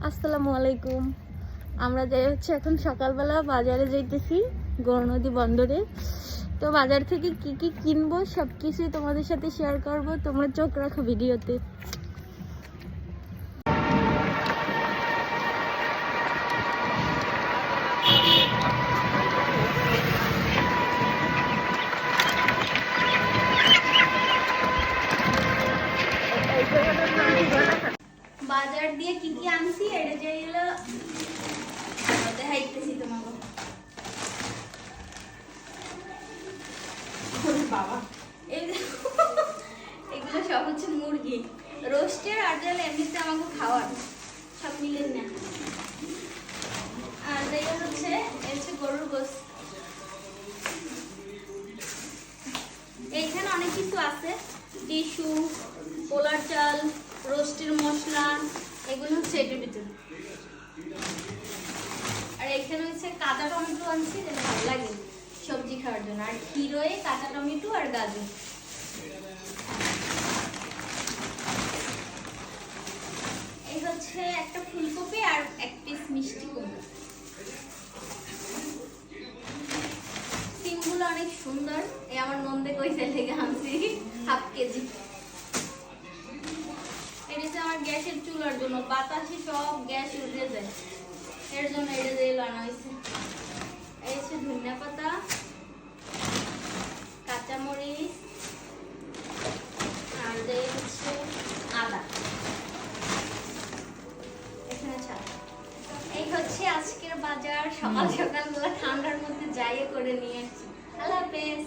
আসসালামু আলাইকুম। আমরা যাই হচ্ছে এখন সকালবেলা বাজারে যাইতেছি, গৌরনদী বন্দরে। তো বাজার থেকে কি কি কিনবো সব কিছুই তোমাদের সাথে শেয়ার করব, তোমরা চোখ রাখো ভিডিওতে। বাজার দিয়ে কি কি আনছি এটা যে হলো দেখাইতেছি তোমাকে। বাবা এই এগুলো সব হচ্ছে মুরগি রোস্টের, আর যেন এমনিতে আমাকে খাওয়ার সব মিলে না। আর এই হচ্ছে গরুর গোশত। এইখানে অনেক কিছু আছে, টিস্যু, পোলার চাল, রোস্টের মশলা, এগুলো হচ্ছে এটার ভিতরে। আর এখানে হচ্ছে কাঁচা টমেটো আনছি, যেটা ভালো লাগে সবজি খাওয়ার জন্য, আর ক্ষীরয়ে কাঁচা টমেটো আর গাজর। এই হচ্ছে একটা ফুলকপি আর এক পিস মিষ্টি কুমড়া। সিমগুলো অনেক সুন্দর, এই আমার নন্দে কইছে লেগে আনছি হাফ কেজি। এটা হচ্ছে আমার গ্যাসের চুলার জন্য, বাতাসে সব গ্যাস উঠে যায়, এর জন্য এটা দিয়ে আনা হয়েছে। এই হচ্ছে ধনিয়া পাতা, কাঁচামরিচ, আর এই হচ্ছে আদা। এখানে ছাড়া এই হচ্ছে আজকের বাজার। সকাল সকালবেলা ঠান্ডার মধ্যে যাইয়ে করে নিয়ে আসছি। আল্লাহ হাফেজ।